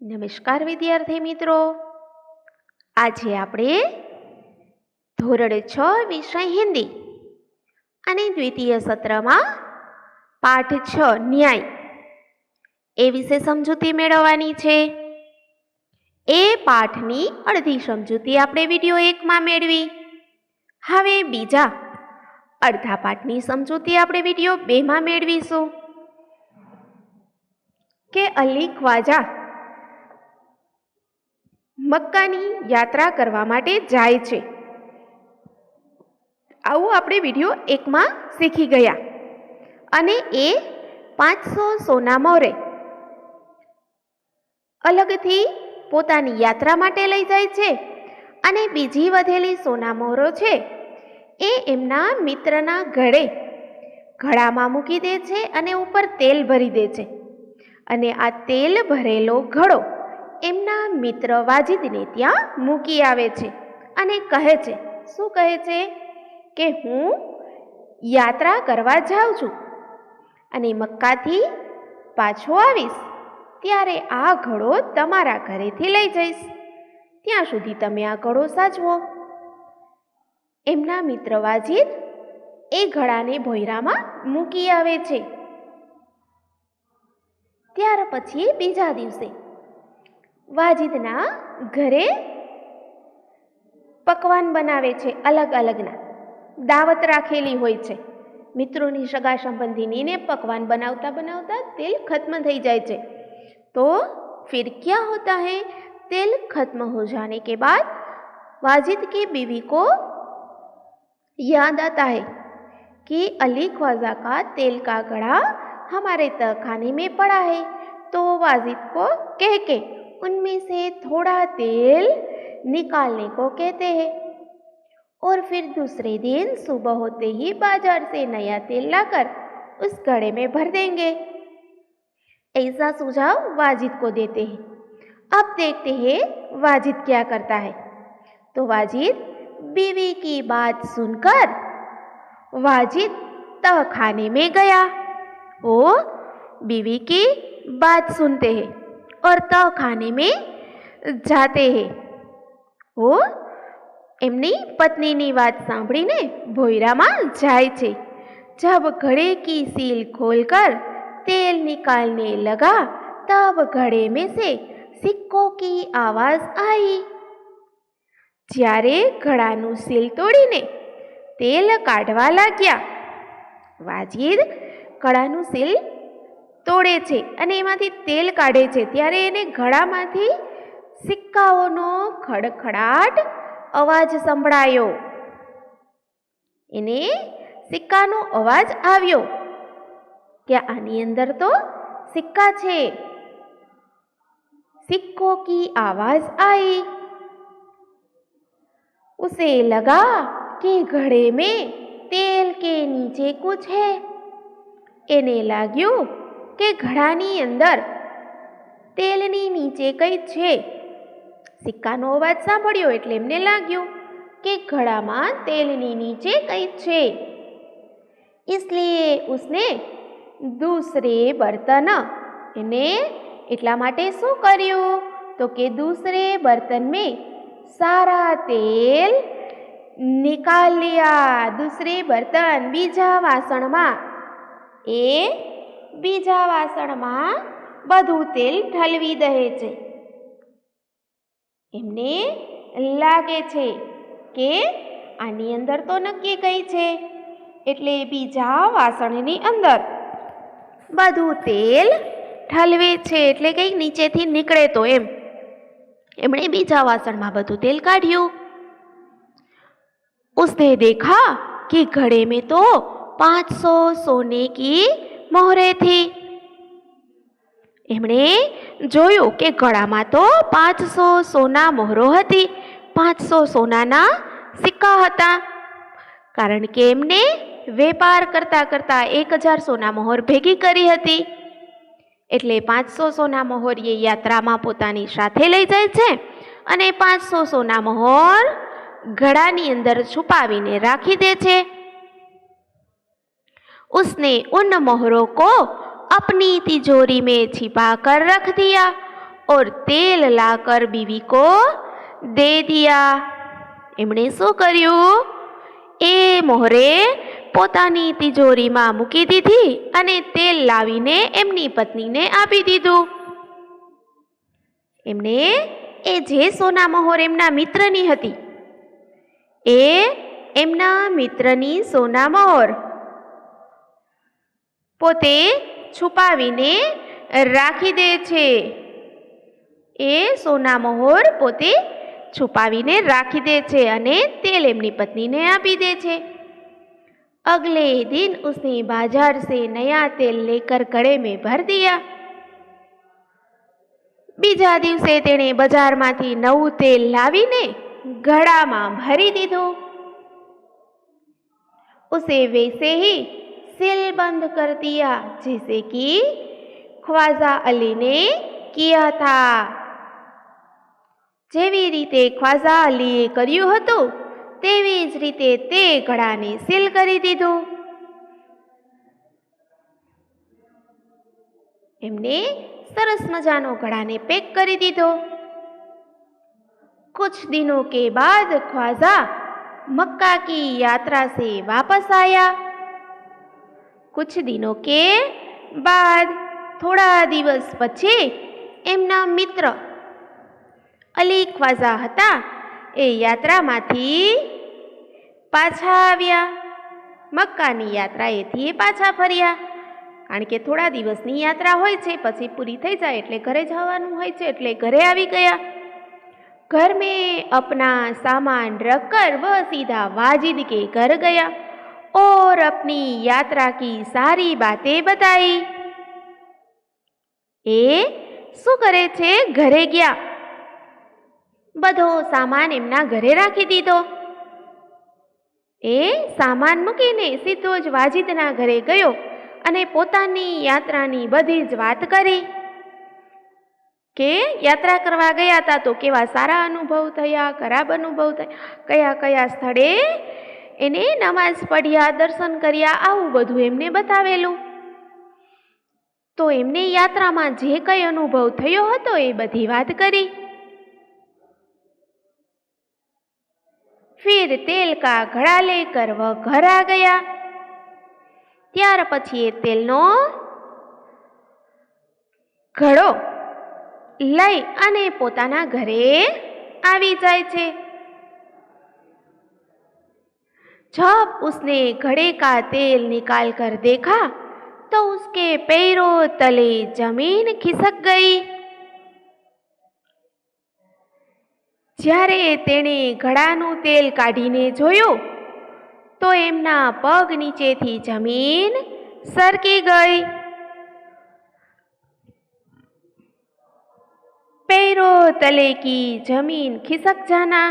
નમસ્કાર વિદ્યાર્થી મિત્રો, આજે આપણે ધોરણ 6 વિષય હિન્દી અને દ્વિતીય સત્રમાં પાઠ 6 ન્યાય એ વિશે સમજૂતી મેળવવાની છે. એ પાઠની અડધી સમજૂતી આપણે વિડીયો 1માં મેળવી. હવે બીજા અડધા પાઠની સમજૂતી આપણે વિડીયો 2માં મેળવીશું. કે અલી ખ્વાજા મક્કાની યાત્રા કરવા માટે જાય છે. આવું આપણે વિડીયો 1માં શીખી ગયા. અને એ 500 સોના મોહરે અલગથી પોતાની યાત્રા માટે લઈ જાય છે. અને બીજી વધેલી સોના મોહરો છે એ એમના મિત્રના ઘડામાં મૂકી દે છે અને ઉપર તેલ ભરી દે છે. અને આ તેલ ભરેલો ઘડો એમના મિત્ર વાજિદને ત્યાં મૂકી આવે છે અને કહે છે, શું કહે છે કે હું યાત્રા કરવા જાઉં છું અને મક્કાથી પાછો આવીશ ત્યારે આ ઘડો તમારા ઘરેથી લઈ જઈશ. ત્યાં સુધી તમે આ ઘડો સાચવો. એમના મિત્ર વાજિદ એ ઘડાને ભોંયરામાં મૂકી આવે છે. ત્યાર પછી બીજા દિવસે વાજિદના ઘરે પકવાન બનાવે છે, અલગ અલગના દાવત રાખેલી હોય છે. મિત્રોની સગા સંબંધીનીને પકવાન બનાવતા બનાવતા તેલ ખત્મ થઈ જાય છે. તો फिर क्या होता है, तेल खत्म हो जाने के बाद वाजिद की बीवी को याद आता है कि अली ख्वाजा का तेल का घड़ा हमारे तहखाने में पड़ा है. तो वाजिद को कह के उनमें से थोड़ा तेल निकालने को कहते हैं और फिर दूसरे दिन सुबह होते ही बाजार से नया तेल लाकर उस घड़े में भर देंगे. ऐसा सुझाव वाजिद को देते हैं. अब देखते हैं वाजिद क्या करता है. तो वाजिद बीवी की बात सुनकर वाजिद तहखाने में गया. वो बीवी की बात सुनते हैं और तहखाने में जाते हैं. वो એમની પત્નીની વાત સાંભળીને ભોંયરામાં જાય છે. जब घड़े की सील खोलकर तेल निकालने लगा तब घड़े में से सिक्कों की आवाज आई. જ્યારે ઘડાનું સીલ તોડીને તેલ કાઢવા લાગ્યા, વાજિદ ઘડાનું સીલ તોડે છે અને એમાંથી તેલ કાઢે છે ત્યારે એને ઘડામાંથી સિક્કાઓનો ખડખડાટ અવાજ સંભળાયો. એને સિક્કાનો અવાજ આવ્યો કે આની અંદર તો સિક્કા છે. सिक्कों की आवाज आई. उसे लगा कि घड़े में तेल के नीचे कुछ है. એને લાગ્યું કે ઘડાની અંદર તેલની નીચે કંઈ છે. સિક્કાનો અવાજ સાંભળ્યો એટલે એમને લાગ્યું કે ઘડામાં તેલની નીચે કંઈ છે. इसलिए उसने दूसरे बर्तन એને એટલા માટે શું કર્યું તો કે दूसरे बर्तन में सारा तेल निकाल लिया. दूसरे बर्तन બીજા વાસણમાં બીજા વાસણમાં બધું તેલ ઠલવી દે છે. એમને લાગે છે કે આની અંદર તો નક્કી કઈ છે એટલે બીજા વાસણની અંદર બધું તેલ ઠલવે છે એટલે કંઈક નીચેથી નીકળે તો એમ. એમણે બીજા વાસણમાં બધું તેલ કાઢ્યું. उसने देखा कि घड़े में तो 500 सोने की मोहरे थी. એમણે જોયું કે ઘડામાં તો 500 સોના મોહરો હતી, 500 સોનાના સિક્કા હતા. કારણ કે એમને વેપાર કરતા કરતા 1000 સોના મોહર ભેગી કરી હતી. એટલે 500 સોના મોહર એ યાત્રામાં પોતાની સાથે લઈ જાય છે અને 500 સોના મોહર घड़ानी अंदर छुपावीने राखी दे छे। उसने उन मोहरों को अपनी तिजोरी में छिपा कर रख दिया और तेल लाकर बीवी को दे दिया। एमणे शुं कर्युं? ए मोहरे पोतानी तिजोरीमां मूकी दीधी अने तेल लावीने एमनी पत्नीने आपी दीधुं। एमणे ए जे सोना मोहर एमना मित्रनी हती, ए एमना मित्रनी सोना मोहर पोते छुपावीने राखी दे छे। ए सोना मोहर पोते छुपावीने राखी दे छे अने तेल एमनी पत्नीने आपी दे छे। अगले दिन उसने बाजार से नया तेल लेकर घड़े में भर दिया। बीजा दिवसे तेणे बजारमांथी नवुं तेल लावीने घड़ामां भरी दीधुं। उसे वैसे ही सील बंद कर दिया जैसे कि ख्वाजा अली ने किया था। जेवी रीते ख्वाजा अलीए कर्युं हतुं तेवी ज रीते ते घड़ाने सील करी दीधुं। एमने सरस मजानो घड़ाने पैक करी दीधो। कुछ दिनों के बाद ख्वाजा मक्का की यात्रा से वापस आया। कुछ दिनों के बाद थोड़ा दिवस पछी एमना मित्र अली ख्वाजा हता ए यात्रामांथी पाछा आव्या। मक्कानी यात्राएथी पाछा फर्या, कारण के थोड़ा दिवसनी यात्रा होय छे, पछी पूरी थई जाय एटले घरे जवानुं होय छे, एटले घरे आवी गया। घर में अपना सामान रखकर वह सीधा वाजिद के घर गया और अपनी यात्रा की सारी बातें बताई। ए शुं करे छे? घरे गया, बधो सामान एमना घरे राखी दीधो। ए सामान मूकीने सीधो ज वाजिदना घरे गयो अने पोतानी यात्रानी बधी ज वात करी के यात्रा करवा गया था तो केवा सारा अनुभव थया, खराब अनुभव थया, कया कया स्थळे एने नमाज पढ़्या, दर्शन कर्या, आवुं बधुं एमने बतावेलुं। तो एमने यात्रामां जे कई अनुभव थयो हतो ए बधी वात करी। फिर तेल का घड़ा लेकर वह घर आ गया। त्यार पछी ए तेलनो घड़ो लई अने पोताना घरे आवी जाय छे। जब उसने घड़े का तेल निकाल कर देखा तो उसके पैरों तले जमीन खिसक गई। ज्यारे तेणे घड़ानुं तेल काढीने जोयुं तो एमना पग नीचेथी जमीन सरकी गई। पैरों तले की जमीन खिसक जाना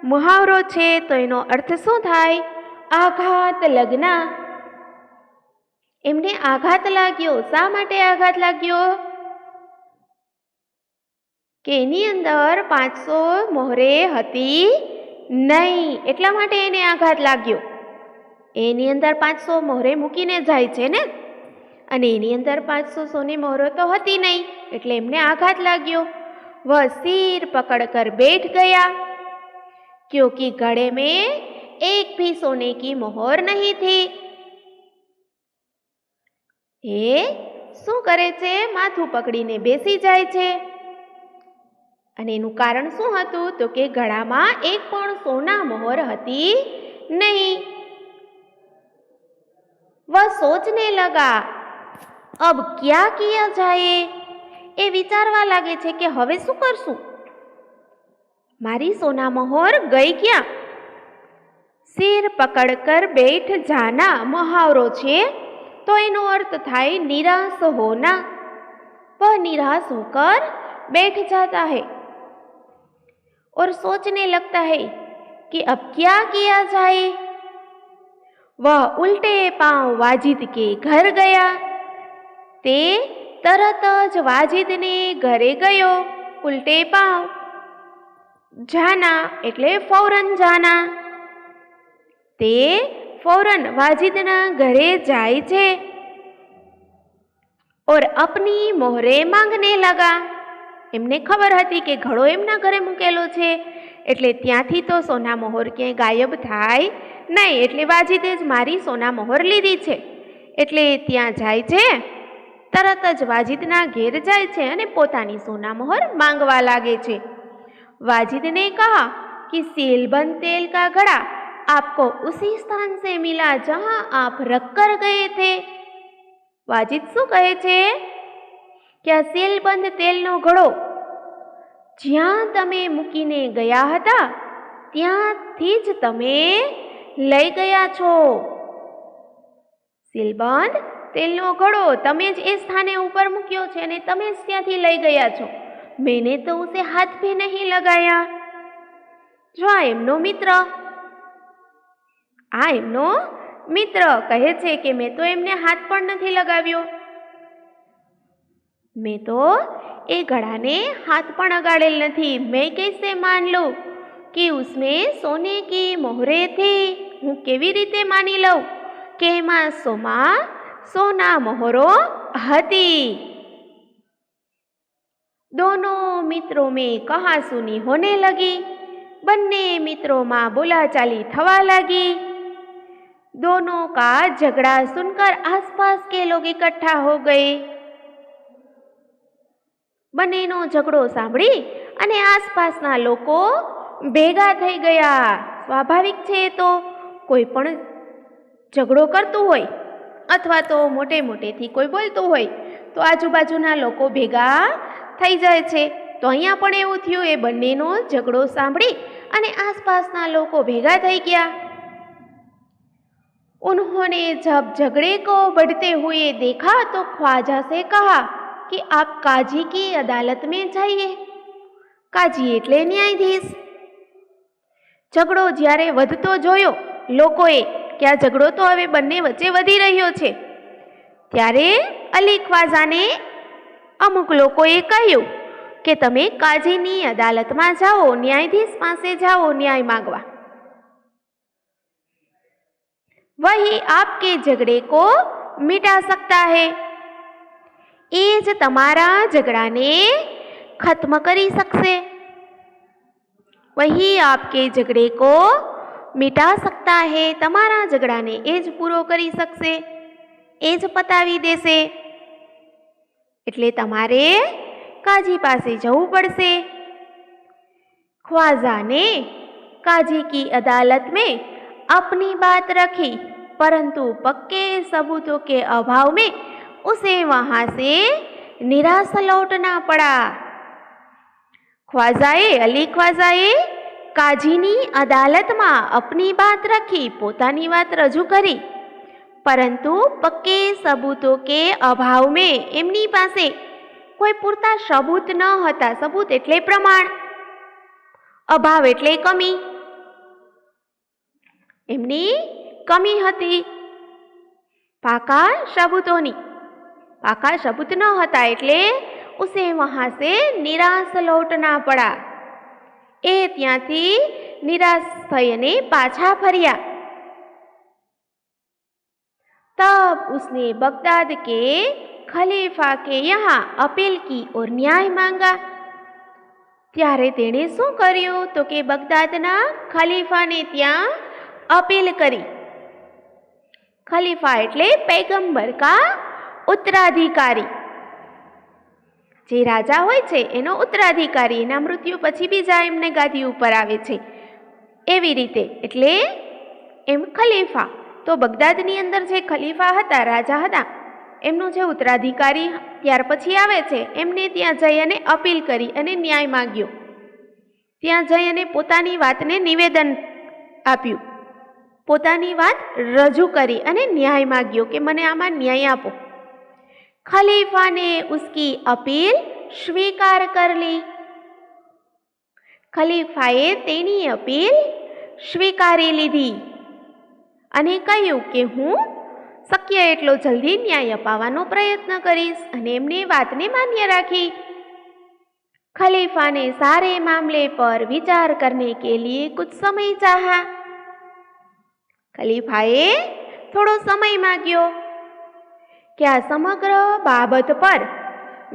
मुहावरो छे तो एनो अर्थ शुं थाय? आघात लगना। एमने आघात लाग्यो। शा माटे आघात लाग्यो? के एनी अंदर 500 मोहरे हती नहीं, एटला माटे एने आघात लाग्यो। एनी अंदर 500 मोहरे मूकीने जाय छे ने, अने एनी अंदर 500 सोनी मोहरो तो हती नहीं, एटले एमने आघात लाग्यो। वह सिर पकड़कर बैठ गया क्योंकि घड़े में एक भी सोने की मोहर नहीं थी। ए शुं करे छे? माथुं पकड़ीने बेसी जाय छे। अने एनुं कारण शुं हतुं? तो के घड़ामां एक पण सोना मोहर हती नहीं। वह सोचने लगा, अब क्या किया जाए? ए विचारवा लागे छे के हवे शुं करशुं? मारी सोना मोहर गई क्या? सिर पकड़कर बैठ जाना मुहावरो छे तो एनो अर्थ थाय निराश होना। वह निराश होकर बैठ जाता है और सोचने लगता है कि अब क्या किया जाए। वह उल्टे पांव वाजिद के घर गया। ते तरत ज वाजिद ने घरे गयो उल्टे पांव। જાના એટલે ફૌરન જાના, તે ફૌરન વાજિદના ઘરે જાય છે. और अपनी मोहरे मांगने लगा, એમને ખબર હતી કે ઘડો એમના ઘરે મૂકેલો છે એટલે ત્યાંથી તો સોના મોહર ક્યાંય ગાયબ થાય નહીં, એટલે વાજિદે જ મારી સોના મોહર લીધી છે એટલે ત્યાં જાય છે. તરત જ વાજિદના ઘેર જાય છે અને પોતાની સોના મોહર માંગવા લાગે છે. वाजिद ने कहा कि सीलबंद तेल का घड़ा आपको उसी स्थान से मिला जहां आप रख कर गए थे. वाजिद શું કહે છે કે આ સીલબંધ તેલનો ઘડો જ્યાં તમે મૂકીને ગયા હતા ત્યાંથી જ તમે લઈ ગયા છો. સીલબંધ તેલનો ઘડો તમે જ એ સ્થાને ઉપર મૂક્યો છે અને તમે જ ત્યાંથી લઈ ગયા છો. मैंने तो उसे हाथ भी नहीं लगाया. जो आ एमनो मित्र कहे छे कि मैं तो एमने हाथ पण नहीं लगाव्यो, मैं तो ए घड़ा ने हाथ पण अगाड़ेल नहीं. मैं कैसे मान लूं कि उसमें सोने की मोहरे थी? हूँ केवी रीते मानी लऊं कि एमां सोना मोहरो हती. दोनों मित्रों में कहासुनी होने लगी. बन्ने मित्रों में बोलाचाली थवा लगी. दोनों का झगड़ा सुनकर आसपास के लोग इकट्ठा हो गए. बन्नेनो झगड़ो सांभळी अने आसपासना लोको भेगा थई गया. स्वाभाविक छे तो कोई पण झगड़ो करतुं होय अथवा तो मोटे मोटेथी कोई बोलतुं होय तो आजूबाजूना लोको भेगा થઈ જાય છે. તો અહીંયા પણ એવું થયું, એ બંનેનો ઝઘડો સાંભળી અને આસપાસના લોકો ભેગા થઈ ગયા. उन्होंने जब झगड़े को बढ़ते हुए देखा तो ख्वाजा से कहा कि आप काजी की अदालत में जाइए. काजी એટલે ન્યાયાધીશ. ઝઘડો જ્યારે વધતો જોયો લોકોએ કે આ ઝઘડો તો હવે બંને વચ્ચે વધી રહ્યો છે, ત્યારે અલી ખ્વાજાને અમુક લોકોએ કહ્યું કે તમે કાજીની અદાલતમાં જાઓ, ન્યાયાધીશ પાસે જાઓ ન્યાય માંગવા. वही आपके झगड़े को मिटा सकता है. એ જ તમારા ઝઘડાને ખત્મ કરી શકશે. वही आपके झगड़े को मिटा सकता है. તમારા ઝઘડાને એ જ પૂરો કરી શકશે, એ જ પતાવી દેશે. એટલે તમારે काजी पासे जवू पड़से. ख्वाजा ने काजी की अदालत में अपनी बात रखी, परंतु पक्के सबूतों के अभाव में उसे वहां से निराश लौटना पड़ा. अली ख्वाजाए काजीनी अदालत में अपनी बात रखी, पोतानी बात रजू करी, परंतु पक्के सबूतों के अभाव में एमनी पासे कोई पूरता सबूत न हता. सबूत एटले प्रमाण, अभाव एटले कमी. एमनी कमी हती पाका सबूतोनी. पाका सबूत न हता एटले उसे वहां से निराश लौटना पड़ा. ए त्यांथी निराश थईने पाछा फर्या. तब उसने बगदाद के खलीफा के यहाँ अपील की और न्याय मांगा. त्यारे तेणे शुं कर्युं तो के बगदादना खलीफाने त्यां अपील करी. खलीफा एटले पैगंबर का उत्तराधिकारी. जे राजा होय छे एनो उत्तराधिकारी, एना मृत्यु पछी बीजा एमने गादी उपर आवे छे एवी रीते. एटले एम खलीफा तो बगदादनी अंदर जे खलीफा हता, राजा हता, एमनो जे उत्तराधिकारी त्यार पछी आवे छे एमने त्यां जई अने अपील करी अने न्याय माग्यो. त्यां जई अने पोतानी वातने निवेदन आप्युं, पोतानी वात रजू करी अने न्याय माग्यो कि मने आमां न्याय आपो. खलीफा ने उसकी अपील स्वीकार कर ली. खलीफाए तेनी अपील स्वीकारी लीधी अने कह्युं कि हूँ शक्य एटलो जल्दी न्याय अपाववानो प्रयत्न करीश. अने एमनी वातने मान्य राखी. खलीफा ने सारे मामले पर विचार करने के लिए कुछ समय चाहा। खलीफाए थोड़ो समय मांग्यो कि आ समग्र बाबत पर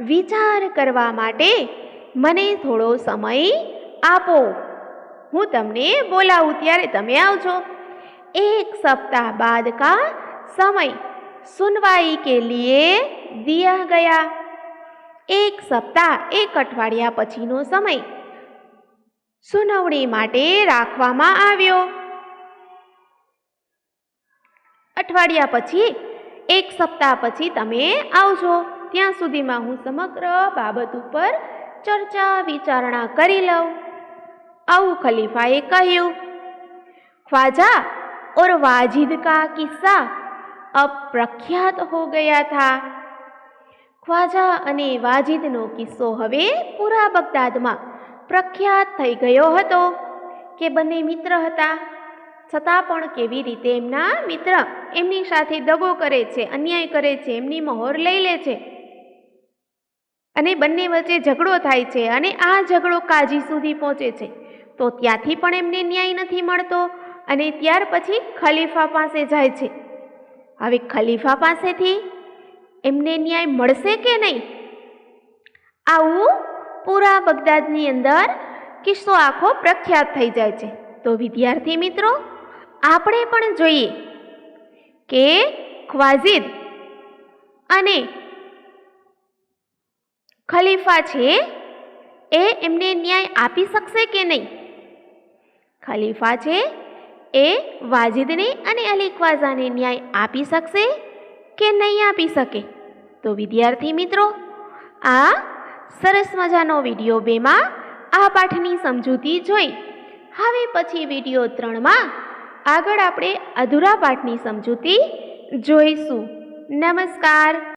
विचार करवा माटे मने थोड़ो समय आपो, हूँ तमने बोलावूं त्यारे तमे आवजो। 1 सप्ताह बाद का समय सुनवाई के लिए दिया गया। 1 सप्ताह 1 अठवाडिया पछीनो समय सुनावणी माटे राखवामां आव्यो। अठवाडिया पछी 1 सप्ताह पछी तमे आवजो, त्यां सुधीमां हूँ समग्र बाबत पर चर्चा विचारणा करी लऊं। आवुं खलीफाए कह्युं। ख्वाजा और वाजिद का किस्सा अब प्रख्यात हो गया था। ख्वाजा अने वाजिदनो किस्सो हवे पूरा बगदादमां प्रख्यात थई गयो हतो के बने मित्र हता, छतां पण केवी रीते एमना मित्र एमनी साथे दगो करे छे, अन्याय करे छे, एमनी मोहर लई ले छे अने बंने वच्चे झगड़ो थाय छे अने आ झगड़ो काजी सुधी पहोंचे छे। तो त्यांथी पण एमने न्याय नथी मळतो अने त्यार पछी खलीफा पासे जाय छे। हवे खलीफा पासेथी एमने न्याय मळशे के नहीं? आवुं पूरा बगदादनी अंदर किस्सो आखो प्रख्यात थई जाय छे। तो विद्यार्थी मित्रों, आपणे पण जोईए के ख्वाजिद अने खलीफा छे ए एमने न्याय आपी शकशे के नहीं? खलीफा छे ए वाजिदने अने अली ख्वाजाने न्याय आपी शकशे के नहीं आपी सके? तो विद्यार्थी मित्रों, आ सरस मजानो विडियो 2 मां आ पाठनी समजूती जोई। हवे पछी विडियो 3 मां आगळ आपणे अधूरा पाठनी समजूती जोईशुं। नमस्कार।